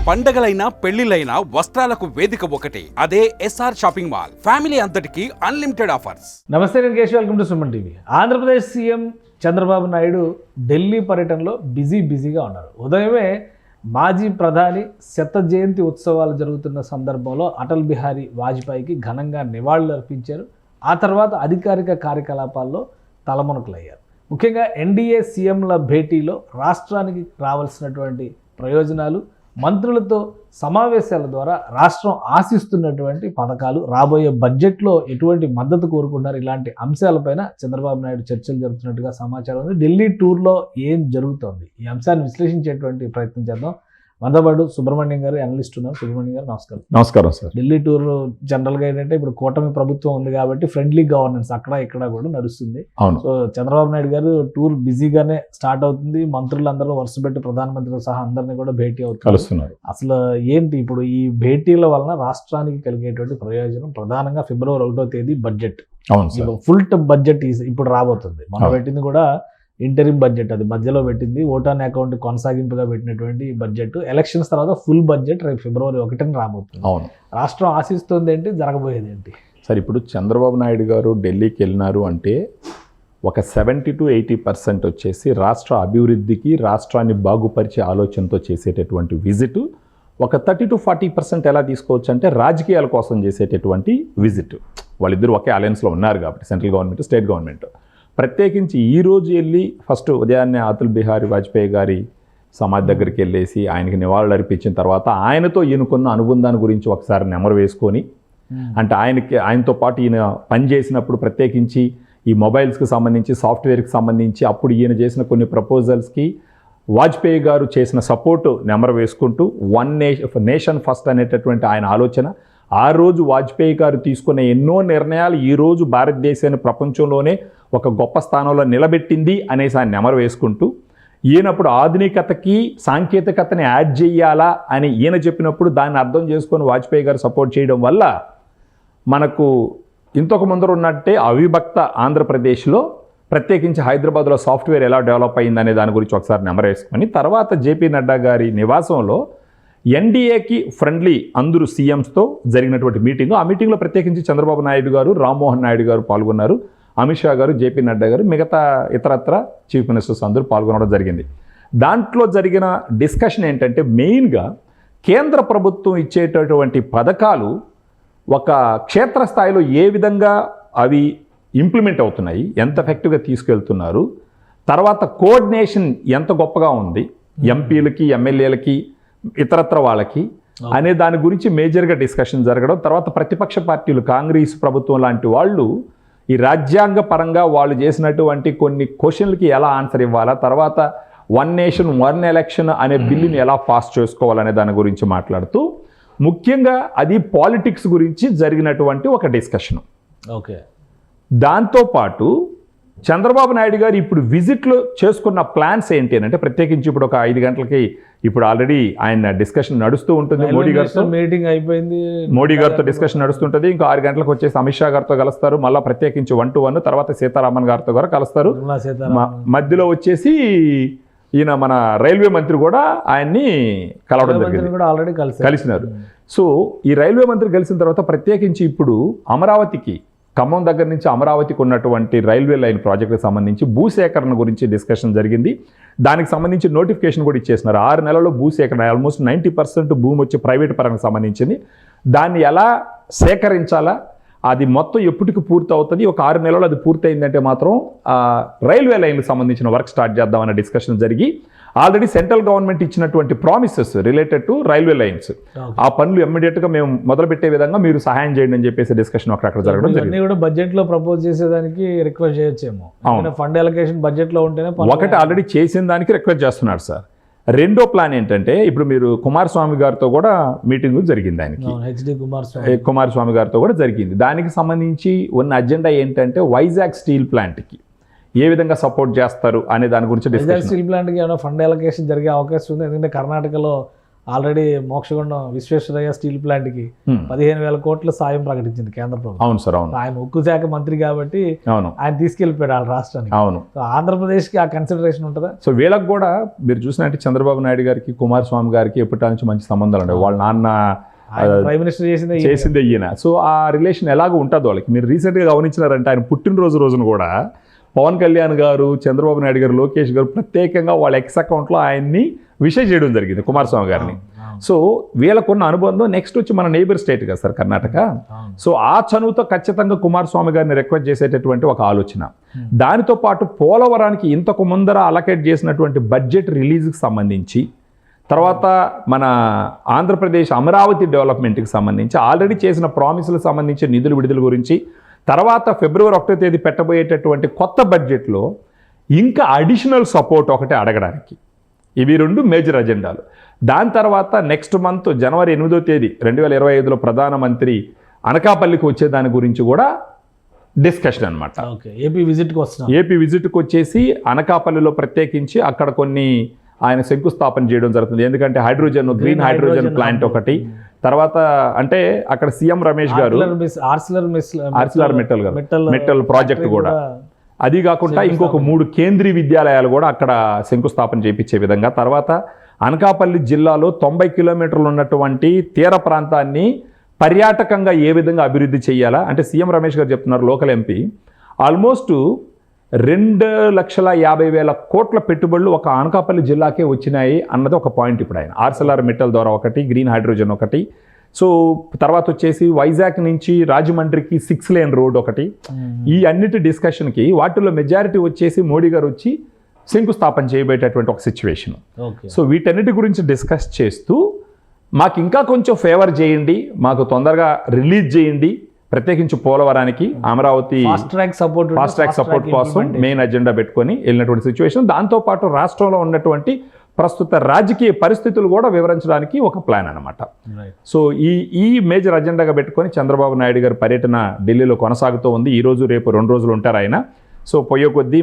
పండగలైనా పెళ్లిలైనా వస్త్రాలకు వేదిక ఒకటే, అదే ఎస్ఆర్ షాపింగ్ మాల్. ఫ్యామిలీ అంతటికి అన్లిమిటెడ్ ఆఫర్స్. నమస్తే, నేను Keshav. Welcome to Suman TV. Andhra Pradesh CM Chandrababu Naidu Delhi పర్యటనలో బిజీగా ఉన్నారు. ఉదయమే మాజీ ప్రధాని శత జయంతి ఉత్సవాలు జరుగుతున్న సందర్భంలో అటల్ బిహారీ వాజ్పేయికి ఘనంగా నివాళులు అర్పించారు. ఆ తర్వాత అధికారిక కార్యకలాపాల్లో తలమునకలయ్యారు. ముఖ్యంగా ఎన్డీఏ సీఎంల భేటీలో రాష్ట్రానికి రావాల్సినటువంటి ప్రయోజనాలు, మంత్రులతో సమావేశాల ద్వారా రాష్ట్రం ఆశిస్తున్నటువంటి పథకాలు, రాబోయే బడ్జెట్లో ఎటువంటి మద్దతు కోరుకుంటున్నారు, ఇలాంటి అంశాలపైన చంద్రబాబు నాయుడు చర్చలు జరుపుతున్నట్టుగా సమాచారం ఉంది. ఢిల్లీ టూర్లో ఏం జరుగుతోంది, ఈ అంశాన్ని విశ్లేషించేటువంటి ప్రయత్నం చేద్దాం. మనతో పాటు సుబ్రహ్మణ్యం గారు, అనలిస్ట్ ఉన్నారు. సుబ్రహ్మణ్యం గారు నమస్కారం. నమస్కారం సార్. ఢిల్లీ టూర్ జనరల్గా ఏంటంటే ఇప్పుడు కూటమి ప్రభుత్వం ఉంది కాబట్టి ఫ్రెండ్లీ గవర్నెన్స్ అక్కడ ఇక్కడ కూడా నడుస్తుంది. అవును. సో చంద్రబాబు నాయుడు గారు టూర్ బిజీగానే స్టార్ట్ అవుతుంది. మంత్రులందరూ వరుసపెట్టి ప్రధానమంత్రితో సహా అందరినీ కూడా భేటీ కలుస్తున్నారు. అసలు ఏంటి ఇప్పుడు ఈ భేటీల వలన రాష్ట్రానికి కలిగేటువంటి ప్రయోజనం? ప్రధానంగా ఫిబ్రవరి 1వ తేదీ బడ్జెట్, అవును సార్, ఫుల్ బడ్జెట్ ఇప్పుడు రాబోతుంది. మనం పెట్టింది కూడా ఇంటరిమ్ బడ్జెట్, అది మధ్యలో పెట్టింది. ఓటాన్ అకౌంట్ కొనసాగింపుగా పెట్టినటువంటి బడ్జెట్. ఎలక్షన్స్ తర్వాత ఫుల్ బడ్జెట్ రేపు ఫిబ్రవరి 1న రాబోతుంది. అవును. రాష్ట్రం ఆశిస్తుంది ఏంటి, జరగబోయేది ఏంటి? సార్, ఇప్పుడు చంద్రబాబు నాయుడు గారు ఢిల్లీకి వెళ్ళినారు అంటే ఒక 70 to 80% వచ్చేసి రాష్ట్ర అభివృద్ధికి, రాష్ట్రాన్ని బాగుపరిచే ఆలోచనతో చేసేటటువంటి విజిట్. ఒక 30 to 40% ఎలా తీసుకోవచ్చు అంటే రాజకీయాల కోసం చేసేటటువంటి విజిట్. వాళ్ళిద్దరూ ఒకే అలయన్స్లో ఉన్నారు కాబట్టి, సెంట్రల్ గవర్నమెంట్, స్టేట్ గవర్నమెంట్. ప్రత్యేకించి ఈరోజు వెళ్ళి ఫస్ట్ ఉదయాన్నే అటల్ బిహారీ వాజ్పేయి గారి సమాధి దగ్గరికి వెళ్ళేసి ఆయనకి నివాళులు అర్పించిన తర్వాత ఆయనతో ఈయనకున్న అనుబంధాన్ని గురించి ఒకసారి నెమరు వేసుకొని, అంటే ఆయనతో పాటు ఈయన పనిచేసినప్పుడు ప్రత్యేకించి ఈ మొబైల్స్కి సంబంధించి, సాఫ్ట్వేర్కి సంబంధించి అప్పుడు ఈయన చేసిన కొన్ని ప్రపోజల్స్కి వాజ్పేయి గారు చేసిన సపోర్టు నెమరు వేసుకుంటూ నేషన్ ఫస్ట్ అనేటటువంటి ఆయన ఆలోచన, ఆ రోజు వాజ్పేయి గారు తీసుకున్న ఎన్నో నిర్ణయాలు ఈరోజు భారతదేశాన్ని ప్రపంచంలోనే ఒక గొప్ప స్థానంలో నిలబెట్టింది అనేసి ఆయన నెమరు వేసుకుంటూ, ఈయనప్పుడు ఆధునికతకి సాంకేతికతని యాడ్ చేయాలా అని ఈయన చెప్పినప్పుడు దాన్ని అర్థం చేసుకొని వాజ్పేయి గారు సపోర్ట్ చేయడం వల్ల మనకు ఇంతకు ముందర ఉన్నట్టే అవిభక్త ఆంధ్రప్రదేశ్లో ప్రత్యేకించి హైదరాబాద్లో సాఫ్ట్వేర్ ఎలా డెవలప్ అయిందనే దాని గురించి ఒకసారి నెమరు వేసుకొని, తర్వాత జేపీ నడ్డా గారి నివాసంలో ఎన్డీఏకి ఫ్రెండ్లీ అందరూ సీఎంస్తో జరిగినటువంటి మీటింగు. ఆ మీటింగ్లో ప్రత్యేకించి చంద్రబాబు నాయుడు గారు, రామ్మోహన్ నాయుడు గారు పాల్గొన్నారు. అమిత్ షా గారు, జేపీ నడ్డా గారు, మిగతా ఇతరత్ర చీఫ్ మినిస్టర్స్ అందరూ పాల్గొనడం జరిగింది. దాంట్లో జరిగిన డిస్కషన్ ఏంటంటే, మెయిన్గా కేంద్ర ప్రభుత్వం ఇచ్చేటటువంటి పథకాలు ఒక క్షేత్రస్థాయిలో ఏ విధంగా అవి ఇంప్లిమెంట్ అవుతున్నాయి, ఎంత ఎఫెక్టివ్గా తీసుకెళ్తున్నారు, తర్వాత కోఆర్డినేషన్ ఎంత గొప్పగా ఉంది ఎంపీలకి, ఎమ్మెల్యేలకి, ఇతరత్ర వాళ్ళకి అనే దాని గురించి మేజర్గా డిస్కషన్ జరగడం. తర్వాత ప్రతిపక్ష పార్టీలు, కాంగ్రెస్ ప్రభుత్వం లాంటి వాళ్ళు ఈ రాజ్యాంగ పరంగా వాళ్ళు చేసినటువంటి కొన్ని క్వశ్చన్లకి ఎలా ఆన్సర్ ఇవ్వాలా, తర్వాత వన్ నేషన్ వన్ ఎలక్షన్ అనే బిల్లుని ఎలా పాస్ చేసుకోవాలనే దాని గురించి మాట్లాడుతూ, ముఖ్యంగా అది పాలిటిక్స్ గురించి జరిగినటువంటి ఒక డిస్కషన్. ఓకే. దాంతోపాటు చంద్రబాబు నాయుడు గారు ఇప్పుడు విజిట్లో చేసుకున్న ప్లాన్స్ ఏంటి అని అంటే, ప్రత్యేకించి ఇప్పుడు ఒక 5 గంటలకి ఇప్పుడు ఆల్రెడీ ఆయన డిస్కషన్ నడుస్తూ ఉంటుంది. మోడీ గారితో మీటింగ్ అయిపోయింది, మోడీ గారితో డిస్కషన్ నడుస్తుంటుంది. ఇంకా 6 గంటలకు వచ్చేసి అమిత్ షా గారితో కలుస్తారు. మళ్ళీ ప్రత్యేకించి 1-to-1, తర్వాత సీతారామన్ గారితో కూడా కలుస్తారు. మధ్యలో వచ్చేసి ఈయన మన రైల్వే మంత్రి కూడా ఆయన్ని కలవడం జరిగింది, కలిసినారు. సో ఈ రైల్వే మంత్రి కలిసిన తర్వాత ప్రత్యేకించి ఇప్పుడు అమరావతికి, ఖమ్మం దగ్గర నుంచి అమరావతికి ఉన్నటువంటి రైల్వే లైన్ ప్రాజెక్టుకి సంబంధించి భూసేకరణ గురించి డిస్కషన్ జరిగింది. దానికి సంబంధించి నోటిఫికేషన్ కూడా ఇచ్చేసినారు. 6 నెలల్లో భూసేకరణ, ఆల్మోస్ట్ 90% భూమి వచ్చి ప్రైవేట్ పరంగా సంబంధించింది. దాన్ని ఎలా సేకరించాలా, అది మొత్తం ఎప్పటికి పూర్తి అవుతుంది, ఒక 6 నెలల్లో అది పూర్తి అయిందంటే మాత్రం రైల్వే లైన్కి సంబంధించిన వర్క్ స్టార్ట్ చేద్దామన్న డిస్కషన్ జరిగి, ఆల్రెడీ సెంట్రల్ గవర్నమెంట్ ఇచ్చినటువంటి promises related to railway lines, ఆ పనులు ఇమ్మీడియట్గా మేము మొదలుపెట్టే విధంగా మీరు సహాయం చేయండి అని చెప్పేసి డిస్కషన్ అక్కడ జరగడం జరిగింది. కూడా బడ్జెట్లో ప్రపోజ్ చేసేదానికి రిక్వెస్ట్ చేయొచ్చేమో. ఫండ్ అలొకేషన్ బడ్జెట్లో ఉంటేనే ఒకటి ఆల్రెడీ చేసిన దానికి రిక్వెస్ట్ చేస్తున్నాడు సార్. రెండో ప్లాన్ ఏంటంటే, ఇప్పుడు మీరు కుమారస్వామి గారితో కూడా మీటింగ్ జరిగింది, ఆయనకి కుమారస్వామి గారితో కూడా జరిగింది. దానికి సంబంధించి ఉన్న అజెండా ఏంటంటే, వైజాగ్ స్టీల్ ప్లాంట్కి ఏ విధంగా సపోర్ట్ చేస్తారు అనే దాని గురించి డిస్కషన్. స్టీల్ ప్లాంట్కి ఏమైనా ఫండ్ అలొకేషన్ జరిగే అవకాశం ఉంది? ఎందుకంటే కర్ణాటకలో ఆల్రెడీ మోక్షగుండం విశ్వేశ్వరయ్య స్టీల్ ప్లాంట్కి 15,000 కోట్ల సాయం ప్రకటించింది కేంద్ర ప్రభుత్వం. అవును సార్, అవును. ఆయన ఉక్కు శాఖ మంత్రి కాబట్టి అవును, ఆయన తీసుకెళ్ళిపోయాడు వాళ్ళ రాష్ట్రానికి. అవును. సో ఆంధ్రప్రదేశ్కి ఆ కన్సిడరేషన్ ఉంటుందా? సో వీళ్ళకి కూడా మీరు చూసినట్టు చంద్రబాబు నాయుడు గారికి కుమారస్వామి గారికి ఎప్పటి నుంచి మంచి సంబంధాలు ఉండేవి. వాళ్ళ నాన్న ప్రైమ్ మినిస్టర్ చేసిందే ఈయన. సో ఆ రిలేషన్ ఎలాగో ఉంటుంది వాళ్ళకి. మీరు రీసెంట్గా గమనించినారంటే ఆయన పుట్టినరోజు రోజున కూడా పవన్ కళ్యాణ్ గారు, చంద్రబాబు నాయుడు గారు, లోకేష్ గారు ప్రత్యేకంగా వాళ్ళ ఎక్స్ అకౌంట్లో ఆయన్ని విషయం చేయడం జరిగింది, కుమారస్వామి గారిని. సో వీళ్ళకున్న అనుబంధం. నెక్స్ట్ వచ్చి మన నైబర్ స్టేట్ కదా సార్ కర్ణాటక. సో ఆ చనువుతో ఖచ్చితంగా కుమారస్వామి గారిని రిక్వెస్ట్ చేసేటటువంటి ఒక ఆలోచన. దానితో పాటు పోలవరానికి ఇంతకు ముందర అలకేట్ చేసినటువంటి బడ్జెట్ రిలీజ్కి సంబంధించి, తర్వాత మన ఆంధ్రప్రదేశ్ అమరావతి డెవలప్మెంట్కి సంబంధించి ఆల్రెడీ చేసిన ప్రామిసులకు సంబంధించి నిధుల విడుదల గురించి, తర్వాత ఫిబ్రవరి 1వ తేదీ పెట్టబోయేటటువంటి కొత్త బడ్జెట్లో ఇంకా అడిషనల్ సపోర్ట్ ఒకటి అడగడానికి. ఇవి 2 మేజర్ అజెండాలు. దాని తర్వాత నెక్స్ట్ మంత్ జనవరి 8వ తేదీ 2025లో ప్రధానమంత్రి అనకాపల్లికి వచ్చే దాని గురించి కూడా డిస్కషన్ అనమాట. ఏపీ విజిట్కి వస్తున్నాం. ఏపీ విజిట్కి వచ్చేసి అనకాపల్లిలో ప్రత్యేకించి అక్కడ కొన్ని ఆయన శంకుస్థాపన చేయడం జరుగుతుంది. ఎందుకంటే హైడ్రోజన్, గ్రీన్ హైడ్రోజన్ ప్లాంట్ ఒకటి, తర్వాత అంటే అక్కడ సీఎం రమేష్ గారు ఆర్సిలర్ మెటల్ ప్రాజెక్ట్ కూడా, అది కాకుండా ఇంకొక 3 కేంద్రీయ విద్యాలయాలు కూడా అక్కడ శంకుస్థాపన చేయించే విధంగా, తర్వాత అనకాపల్లి జిల్లాలో 90 కిలోమీటర్లు ఉన్నటువంటి తీర ప్రాంతాన్ని పర్యాటకంగా ఏ విధంగా అభివృద్ధి చేయాలా అంటే సీఎం రమేష్ గారు చెప్తున్నారు, లోకల్ ఎంపీ, ఆల్మోస్ట్ 2,50,000 కోట్ల పెట్టుబడులు ఒక అనకాపల్లి జిల్లాకే వచ్చినాయి అన్నది ఒక పాయింట్. ఇప్పుడు ఆయన ఆర్సిలర్ మెటల్ ద్వారా ఒకటి, గ్రీన్ హైడ్రోజన్ ఒకటి, సో తర్వాత వచ్చేసి వైజాగ్ నుంచి రాజమండ్రికి 6 లేన్ రోడ్ ఒకటి. ఈ అన్నిటి డిస్కషన్కి వాటిల్లో మెజారిటీ వచ్చేసి మోడీ గారు వచ్చి శంకుస్థాపన చేయబోయేటటువంటి ఒక సిచ్యువేషన్. సో వీటన్నిటి గురించి డిస్కస్ చేస్తూ మాకు ఇంకా కొంచెం ఫేవర్ చేయండి, మాకు తొందరగా రిలీజ్ చేయండి, ప్రత్యేకించి పోలవరానికి అమరావతి ఫాస్ట్ ట్రాక్ సపోర్ట్ కోసం మెయిన్ అజెండా పెట్టుకొని వెళ్ళినటువంటి సిచ్యువేషన్. దాంతోపాటు రాష్ట్రంలో ఉన్నటువంటి ప్రస్తుత రాజకీయ పరిస్థితులు కూడా వివరించడానికి ఒక ప్లాన్ అనమాట. సో ఈ మేజర్ అజెండాగా పెట్టుకొని చంద్రబాబు నాయుడు గారి పర్యటన ఢిల్లీలో కొనసాగుతూ ఉంది. ఈ రోజు రేపు 2 రోజులు ఉంటారు ఆయన. సో పోయే కొద్దీ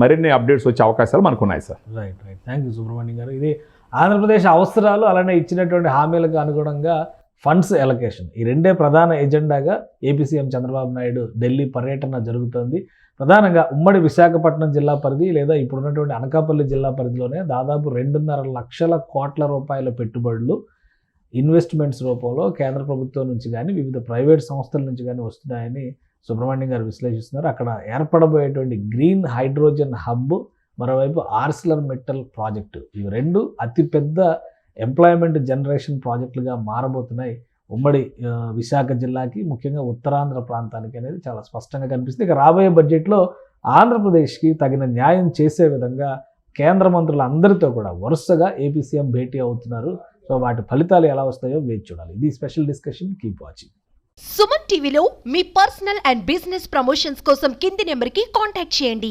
మరిన్ని అప్డేట్స్ వచ్చే అవకాశాలు మనకున్నాయి sir. Right. Thank you Subrahmanyam గారు. ఇది ఆంధ్రప్రదేశ్ అవసరాలు, అలానే ఇచ్చినటువంటి హామీలకు అనుగుణంగా ఫండ్స్ ఎలకేషన్, ఈ 2 ప్రధాన ఎజెండాగా ఏపీ సీఎం చంద్రబాబు నాయుడు ఢిల్లీ పర్యటన జరుగుతుంది. ప్రధానంగా ఉమ్మడి విశాఖపట్నం జిల్లా పరిధి లేదా ఇప్పుడున్నటువంటి అనకాపల్లి జిల్లా పరిధిలోనే దాదాపు 2.5 లక్షల కోట్ల రూపాయల పెట్టుబడులు ఇన్వెస్ట్మెంట్స్ రూపంలో కేంద్ర ప్రభుత్వం నుంచి కానీ వివిధ ప్రైవేట్ సంస్థల నుంచి కానీ వస్తున్నాయని సుబ్రహ్మణ్యం గారు విశ్లేషిస్తున్నారు. అక్కడ ఏర్పడబోయేటువంటి గ్రీన్ హైడ్రోజన్ హబ్, మరోవైపు ఆర్సిలర్ మెటల్ ప్రాజెక్టు, ఇవి 2 అతిపెద్ద ఎంప్లాయ్మెంట్ జనరేషన్ ప్రాజెక్టులుగా మారబోతున్నాయి ఉమ్మడి విశాఖ జిల్లాకి, ముఖ్యంగా ఉత్తరాంధ్ర ప్రాంతానికి అనేది చాలా స్పష్టంగా కనిపిస్తుంది. ఇక రాబోయే బడ్జెట్లో ఆంధ్రప్రదేశ్కి తగిన న్యాయం చేసే విధంగా కేంద్ర మంత్రులందరితో కూడా వరుసగా ఏపీ సీఎం భేటీ అవుతున్నారు. సో వాటి ఫలితాలు ఎలా వస్తాయో వేచి చూడాలి. ఇది special discussion. Keep watching. Suman టీవీలో మీ పర్సనల్ అండ్ బిజినెస్ ప్రమోషన్స్ కోసం కింది నెంబర్కి కాంటాక్ట్ చేయండి.